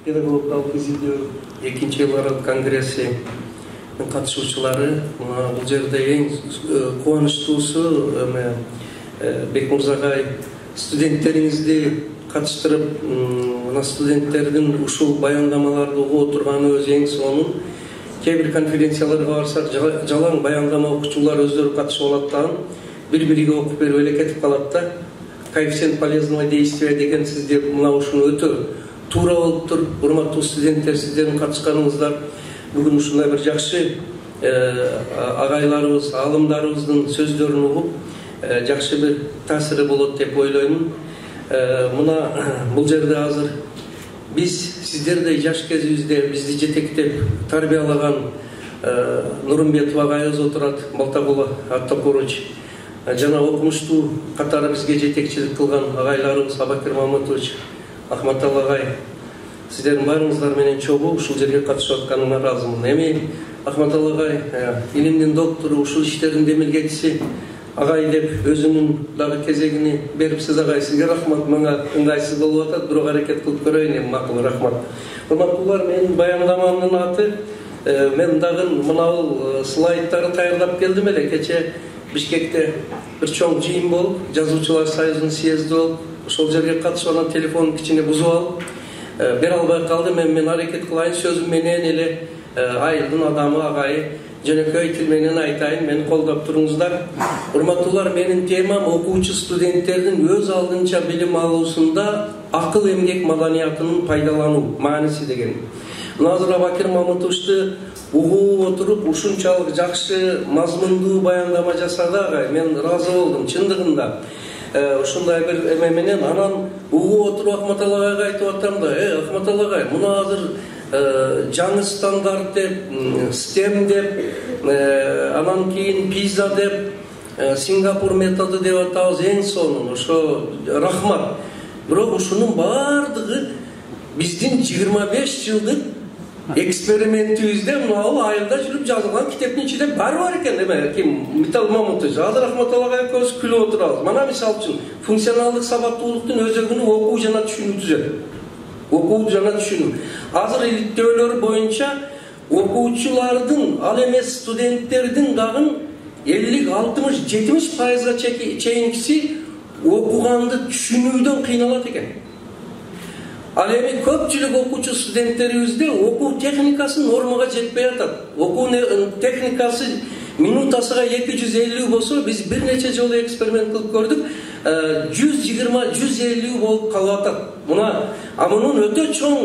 педагогикалык изилдөө экинчи Еларалык конгресси катышуучулары, бул жерде эң кубанычтуусу Бек Мырзагай студенттериңизди катыштырып, мына студенттердин ушул баяндамаларды угуп отурганы өзү эң сонун. Кээ бир конференцияларга барсак, жалаң баяндама окуучулар өздөрү катышып алат дагы, бири-бириге окуп берип эле кетип калат да. Коэффициент полезного действия деген сизде мына ушуну өтө туура болуптур. Урматтуу студенттер, сиздердин катышканыңыздар бүгүн ушундай бир жакшы агайларыбыз, аалымдарыбыздын сөздөрүн угуп, жакшы бир таасири болот деп ойлоймун. Мына бул жерде азыр биз сиздердей жаш кезибизде бизди жетектеп тарбиялаган Нурмбетов агайыбыз отурат, Балтакула Аттакурович. Жана окумуштуу катары бизге жетекчилик кылган агайларыбыз Абакир Мамытович, Ахматал агай. Сиздердин баарыңыздар менен чогуу ушул жерге катышып атканыңа ыраазымын. Эми Ахматал агай илимдин доктору, ушул иштердин демилгечиси агай деп өзүнүн дагы кезегини берипсиз агай. Сизге рахмат, мага ыңгайсыз болуп атат, бирок аракет кылып көрөйүн эми. Макул, рахмат. Урматтуулар, менин баяндамамдын аты, мен дагы мынау слайдтарды даярдап келдим эле. Кече Бишкекте бир чоң жыйын болуп, жазуучулар союзунун съезди болуп, ошол жерге катышып анан телефонун кичине бузуп алып, бере албай калдым. Мен аракет кылайын, сөзүм менен эле айылдын адамы агайы жөнөкөй тил менен айтайын, мени колдоп туруңуздар. Урматтуулар, менин темам окуучу студенттердин өз алдынча билим алуусунда акыл эмгек маданиятынын пайдалануу мааниси деген. Азыр Абакир Мамытовичти угуп отуруп, ушунчалык жакшы мазмундуу баяндама жасады агай. Мен ыраазы болдум чындыгында. Ушундай бир эме менен анан угуп отуруп Ахматал агайга айтып атам да, Ахматал агай, муну азыр жаңы стандарт деп, STEM деп, анан кийин PISA деп, Сингапур методу деп атабыз, эң сонун. Ошо рахмат. Бирок ушунун баардыгы биздин 25 жылдык экспериментибизде мынау айылда жүрүп жазылган китептин ичинде бар экен. Эме ким Митал Мамытович, азыр Ахматал агай экөөбүз күлүп отурабыз. Мана мисалы үчүн функционалдык сабаттуулуктун өзөгүнү окуу жана түшүнүү түзөт. Окуу жана түшүнүү. Азыр иликтөөлөр боюнча окуучулардын, ал эмес студенттердин дагы 50-60-70%га чейинкиси окуганды түшүнүүдөн кыйналат экен. Ал эми көпчүлүк окуучу студенттерибизде окуу техникасы нормага жетпей атат. Окуу техникасы минутасыга 250 болсо, биз бир нече жолу эксперимент кылып көрдүк, 120-150 болуп калып атат. Мунун өтө чоң,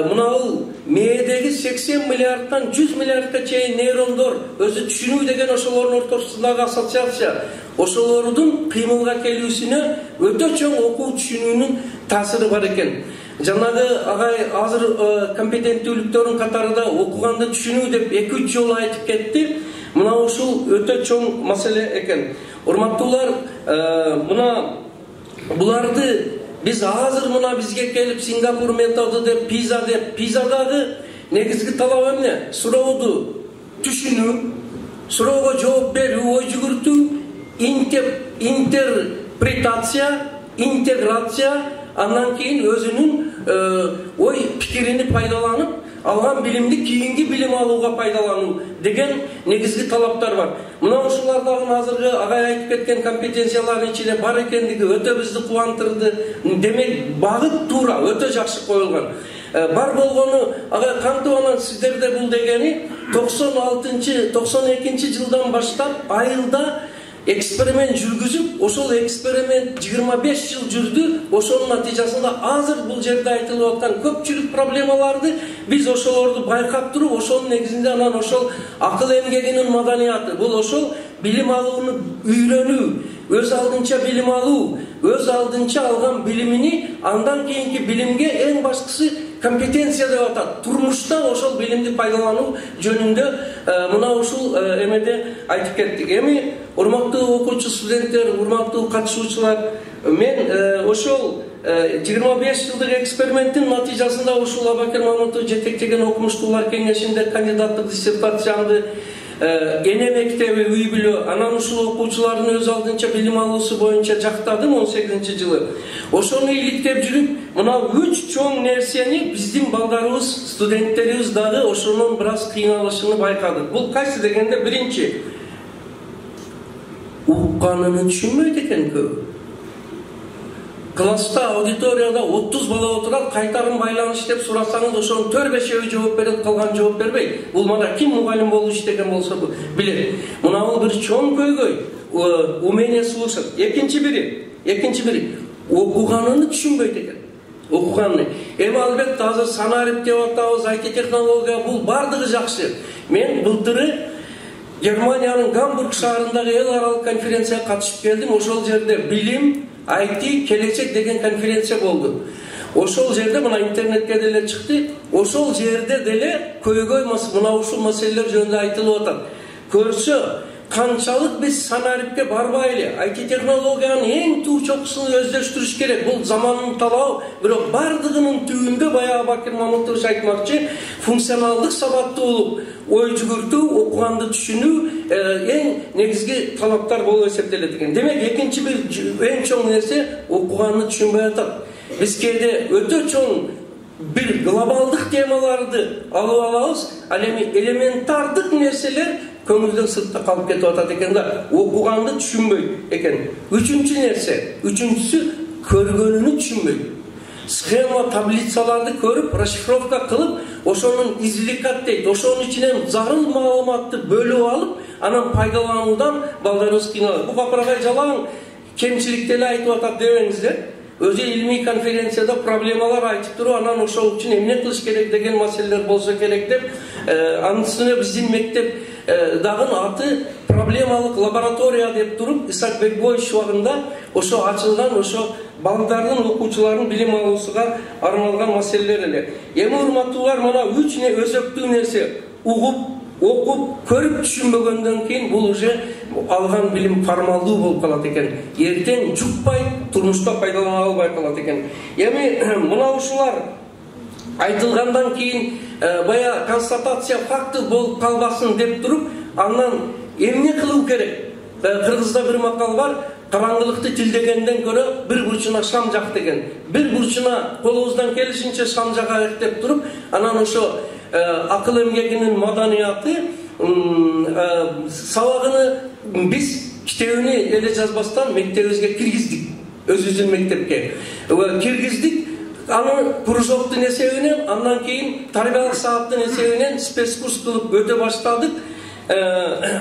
мынау мээдеги 80 миллиардтан 100 миллиардка чейин нейрондор өзү түшүнүү деген ошолордун ортосундагы ассоциация, ошолордун кыймылга келүүсүнө өтө чоң окуу түшүнүүнүн таасири бар экен. Жанагы агай азыр компетенттүүлүктөрүн катарында окуганды түшүнүү деп 2-3 жолу айтып кетти. Мына ушул өтө чоң маселе экен. Урматтуулар, мына буларды биз азыр мына бизге келип Сингапур методу деп, PISA деп, PISAдагы негизги талап эмне? Сурооду түшүнүү, суроого жооп берүү, ой жүгүртүү, интерпретация, интеграция, андан кийин өзүнүн ой пикирини пайдаланып, алган билимди кийинки билим алууга пайдалануу деген негизги талаптар бар. Мына ушулардагы азыркы агай айтып кеткен компетенциялардын ичинде бар экендиги өтө бизди кубандырды. Демек, багыт туура, өтө жакшы коюлган. Бар болгону агай кантип анан сиздерде бул дегени 96-92 жылдан баштап айылда эксперимент жүргүзүп, ошол эксперимент 25 жыл жүрдү. Ошонун натыйжасында азыр бул жерде айтылып аткан көпчүлүк проблемаларды биз ошолорду байкап туруп, ошонун негизинде анан ошол акыл эмгегинин маданияты, бул ошол билим алууну үйрөнүү, өз алдынча билим алуу, өз алдынча алган билимини андан кийинки билимге эң башкысы компетенция деп атат. Турмушта ошол билимди пайдалануу жөнүндө мына ушул эмеде айтып кеттик. Эми урматтуу окуучу студенттер, урматтуу катышуучулар, мен ошол 25 жылдык эксперименттин натыйжасында ушул Абакир Мамытов жетектеген окумуштуулар кеңешинде кандидаттык диссертациямды эне мектеби үй бүлө анан ушул окуучулардын өз алдынча билим алуусу боюнча жактадым 18-жылы. Ошону иликтеп жүрүп, мына 3 чоң нерсени биздин балдарыбыз, студенттерибиз дагы ошонун бир аз кыйналышын байкадык. Бул кайсы дегенде, биринчи, укканын түшүнбөйт экен көбү. Класста, аудиторияда 30 бала отурат, кайтарын байланыш деп сурасаңыз, ошонун 4-5 жооп берет, калган жооп бербей. Бул мана ким мугалим болуп иштеген болсо билет. Мына бул бир чоң көйгөй, умение слушать. Экинчи бири, окуганын түшүнбөйт экен. Окуганны. Эми албетте азыр санарип деп атабыз, IT технология, бул бардыгы жакшы. Мен былтыры Германиянын Гамбург шаарындагы эл аралык конференцияга катышып келдим. Ошол жерде билим, IT, келечек деген конференция болду. Ошол жерде мына интернетке деле чыкты. Ошол жерде деле көйгөй мына ушул маселелер жөнүндө айтылып атат. Көрсө, канчалык биз санарипке барбайлы, IT технологиянын эң туу чокусун өздөштүрүш керек. Бул заманын талабы, бирок бардыгынын түбүндө баягы Бакир Мамытович айтмакчы, функционалдык сабаттуулук, ой жүгүртүү, окуганды түшүнүү эң негизги талаптар болуп эсептелет экен. Демек, экинчи бир эң чоң нерсе окуганды түшүнбөй атат. Биз кээде өтө чоң бир глобалдык темаларды алып алабыз, ал эми элементардык нерселер көңүлдөн сыртта калып кетип атат экен да, окуганды түшүнбөйт экен. Үчүнчүсү көргөнүнү түшүнбөйт. Схема, таблицаларды көрүп, расшифровка кылып, ошонун извлекать дейт, ошонун ичинен зарыл маалыматты бөлүп алып, анан пайдалануудан балдарыбыз кыйналат. Бул капырагай жалаң кемчиликти эле айтып атат дебеңиздер. Өзү илмий конференцияда проблемалар айтып туруп, анан ошол үчүн эмне кылыш керек деген маселелер болсо керек деп, анын үстүнө биздин мектеп дагы аты проблемалык лаборатория деп туруп, Исаак Бекбоевич убагында ошо ачылган, ошо балдардын, окуучулардын билим алуусуга арналган маселелер эле. Эми урматтуулар, мына 3 өзөктүү нерсе: угуп, окуп, көрүп түшүнбөгөндөн кийин бул уже алган билим формалдуу болуп калат экен. Эртең жукпай, турмушта пайдалана албай калат экен. Эми мына ушулар айтылгандан кийин бая констатация факты болуп калбасын деп туруп, андан эмне кылуу керек? Кыргызда бир макал бар: караңгылыкты тилдегенден көрө бир бурчуна шам жак деген. Бир бурчуна колубуздан келишинче шам жагайык деп туруп, анан ошо акыл эмгегинин маданияты сабагыны биз китебини эле жазбастан мектебибизге киргиздик. Өзүбүздүн мектепке киргиздик. Аны кружоктун эсебинен, андан кийин тарбиялык сааттын эсебинен спецкурс кылып өтө баштадык.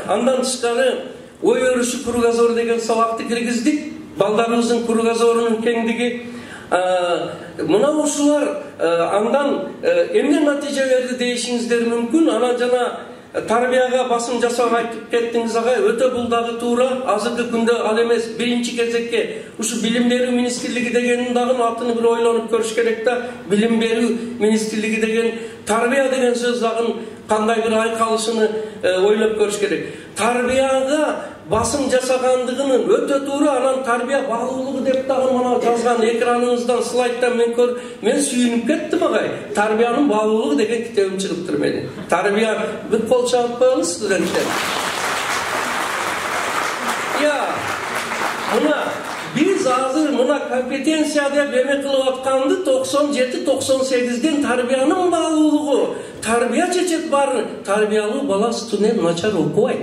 Андан тышкары ой өрүшү кругозор деген сабакты киргиздик. Балдарыбыздын кругозорунун кеңдиги. Мына ушулар андан эмне натыйжа берди дейишиңиздер мүмкүн. Анан жана тарбияга басым жасап айтып кеттиңиз агай, өтө бул дагы туура. Азыркы күндө ал эмес, биринчи кезекке ушу билим берүү министрлиги дегенин дагы атын бир ойлонуп көрүш керек да. Билим берүү министрлиги деген, тарбия деген сөз дагы кандай бир айкалышын ойлоп көрүш керек. Тарбияга басым жасагандыгынын өтө туура. Анан тарбия баалуулугу деп дагы мына жазган экраныңыздан, слайдтан мен сүйүнүп кеттим агай. Тарбиянын баалуулугу деген китебим чыгыптыр менин. Тарбия бир кол чабып коелу студенттер. Мына биз азыр мына компетенция деп эме кылып атканды 97-98ден тарбиянын баалуулугу. Тарбия чечет баарын. Тарбиялуу бала студент начар окубайт.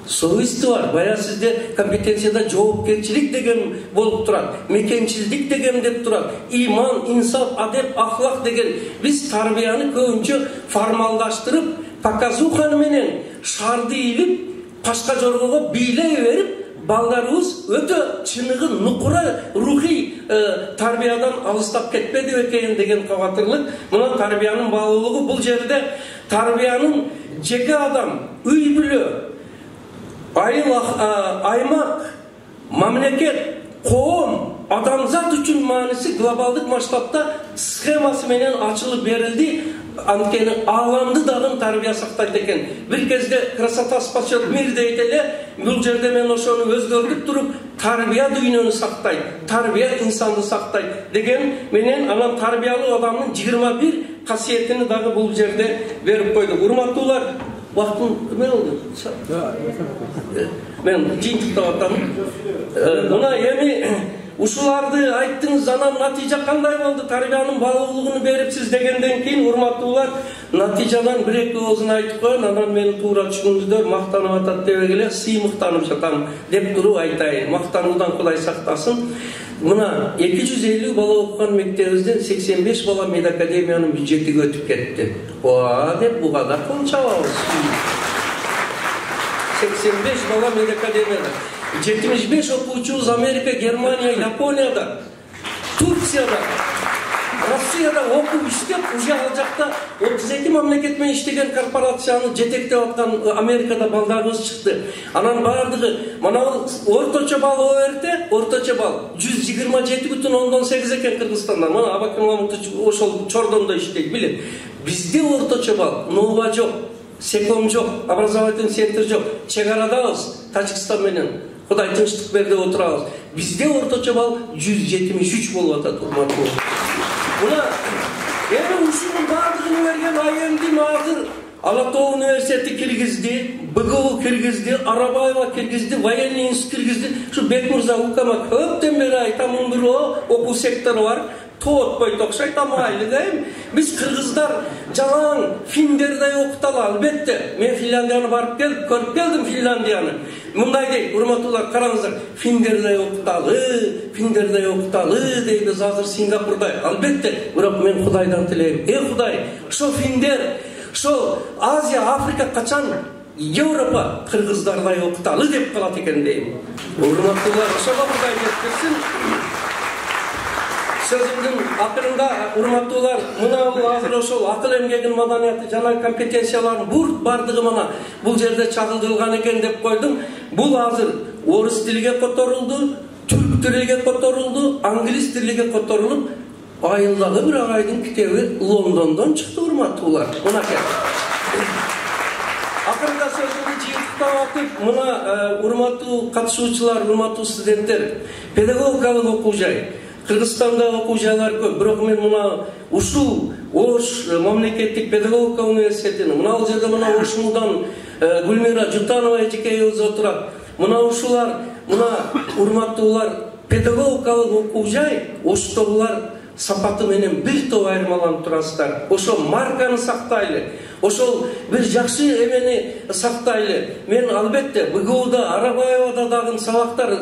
Совести бар. Бая сизде компетенцияда жоопкерчилик деген болуп турат. Мекенчилдик деген деп турат. Иман, инсаф, адеп, ахлак деген. Биз тарбияны көбүнчө формалдаштырып, показуханы менен шарды илип, пашка жоргого бийлей берип, балдарыбыз өтө чыныгы нукура рухий тарбиядан алыстап кетпеди экен деген кабатырлык. Мына тарбиянын баалуулугу бул жерде тарбиянын жеке адам, үй бүлө, аймак, мамлекет, коом, адамзат үчүн мааниси глобалдык масштабта схемасы менен ачылып берилди. Анткени ааламды дагы тарбия сактайт экен. Бир кезде красота спасет мир дейт эле. Бул жерде мен ошону өзгөртүп туруп, тарбия дүйнөнү сактайт, тарбия инсанды сактайт деген менен анан тарбиялуу адамдын 21 касиетини дагы бул жерде берип койдук. Урматтуулар, Вақтың мен oldu. Men жиынтықтап атамын. Мына эми ушуларды айттыңыз, анан натыйжа кандай болду? Тарбиянын баалуулугун берипсиз дегенден кийин урматтуулар натыйжадан бир-эки оозун айтып коеюн, анан мени туура түшүнүңүздөр, мактанып атат дебегеле сыймыктанып жатам деп туруп айтайын. Мактануудан Кудай сактасын. Мына 250 бала окуган мектебибизден 85 бала медакадемиянын бюджетиге өтүп кетти. Ооа деп буга да кол чабабыз. 85 бала медакадемияда. 75 окуучубуз Америка, Германия, Японияда, Турцияда, Россияда окуп иштеп, уже ал жакта 32 мамлекет менен иштеген корпорацияны жетектеп аткан Америкада балдарыбыз чыкты. Анан бардыгы мына орточо бал ОРТ, орточо бал 127,8 экен Кыргызстанда. Мына Абаким Мамытович ошол Чордондо иштейт, билет. Бизде орточо бал нова жок, секом жок, образовательный центр жок. Чек арадабыз Тажикстан менен. Кудай тынчтык берди отурабыз. Бизде орточо бал 173 болуп атат, урматтуу. Мына эми ушунун баардыгын берген айемдин азыр Ала Тоо университети киргизди, БГУ киргизди, Арабаева киргизди, военный институт киргизди. Ушу Бекмырза укама көптөн бери айтам, окуу сектору бар. Тоотпойт окшойт, амайлыгайм. Биз кыргыздар жалаң финдердей окуталы, албетте. Мен Финляндияны барып келип, көрүп келдим Финляндияны. Мындай дейт, урматтуулар, караңыздар, финдердей окуталы дейбиз азыр Сингапурдай. Албетте, бирок мен Кудайдан тилейм. Кудай, ошо финдер, ошо Азия, Африка качан Европа кыргыздардай окуталы деп калат экен дейм. Урматтуулар, ошого Кудай жеткирсин. Sözümdün akırında urmattуулар, mına azır ошол акыл эмгегин маданияты жана компетенцияларын бурт бардыгы мына бул жерде чагылдырылган экен деп койдум. Бул азыр орус тилиге которулду, түрк тилиге которулду, англис тилиге которулуп, айылдагы бир агайдын китеби Лондондон чыкты, урматтуулар. Мынакей. Акырында сөзүмдү жыйынтыктап атып, мына урматтуу катышуучулар, урматтуу студенттер, педагогикалык окуу жай. Кыргызстанда окуу жайлар көп, бирок мен мына ушул Ош мамлекеттик педагогика университетинин мына жерде мына Ошмудан Гүлмира Жутанова эжекейибиз отурат. Мына ушулар, мына урматтуулар, педагогикалык окуу жай Оштогулар сапаты менен бир топ айырмаланып турасыздар. Ошол марканы сактайлы. Ошол бир жакшы эмени сактайлы. Мен албетте БГУда, Арабаевада дагы сабактар,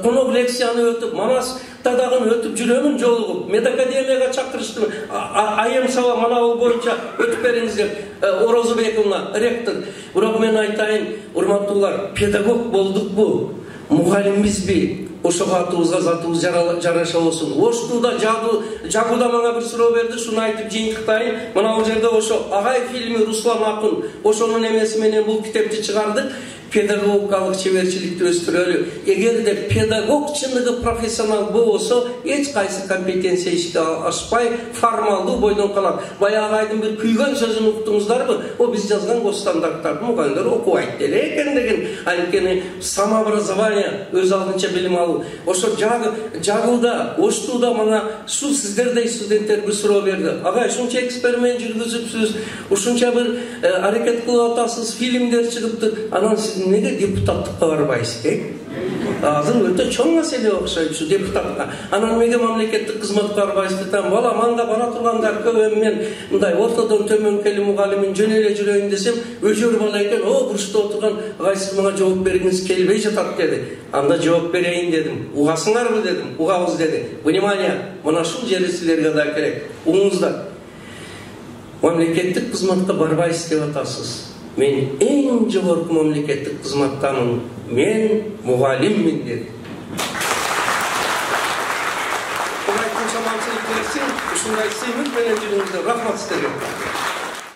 конок лекцияны өтүп, Манаста дагы өтүп жүрөмүн, жолугуп. Медакадемияга чакырыштым. Айым саба мана бул боюнча өтүп бериңиз деп Орозбековна ректор. Бирок мен айтайын, урматтуулар, педагог болдукпу, мугалимбизби? Ошого атыбызга затыбыз жараша болсун. Оштуда жагуда мага бир суроо берди, шуну айтып жыйынтыктайын. Мына бул жерде ошо Агай фильми Руслан Акын ошонун эмеси менен бул китепти чыгарды. Педагогикалык чеберчиликти өстүрөлү. Эгерде педагог чындыгы профессионал болсо, эч кайсы компетенция ишке ашпай, формалдуу бойдон калат. Баягы айдын бир күйгөн сөзүн уктуңуздарбы? О биз жазган госстандарттарды мугалимдер окубайт деле экен деген. Анткени самообразование өз алдынча билим алуу. Ошо жагылда, Оштуда мана шу сиздердей студенттер бир суроо берди. Агай, ушунча эксперимент жүргүзүпсүз, ушунча бир аракет кылып атасыз, фильмдер чыгыптыр. Анан сиз неге депутаттыкка барбайсыз? Азыр өтө чоң маселе окшойт ушу депутатка. Анан неге мамлекеттик кызматка барбайсыз десем, бала манда бара тургандар көп, мен мындай ортодон төмөнкөлүү мугалимин жөн эле жүрөйүн десем, өжөр бала экен, бурчта отурган, агай сиз мага жооп бергиңиз келбей жатат деди. Анда жооп берейин дедим. Угасыңарбы дедим. Угабыз деди. Внимание, мына ушул жери силерге да керек. Угуңуздар. Мамлекеттик кызматка барбайсыз деп атасыз. Мен эң жогорку мамлекеттик кызматтамын. Мен мугалиммин деди. Кудай канча маңчылык берсин, ушундай сыймык менен жүрүңүздөр. Рахмат сиздерге.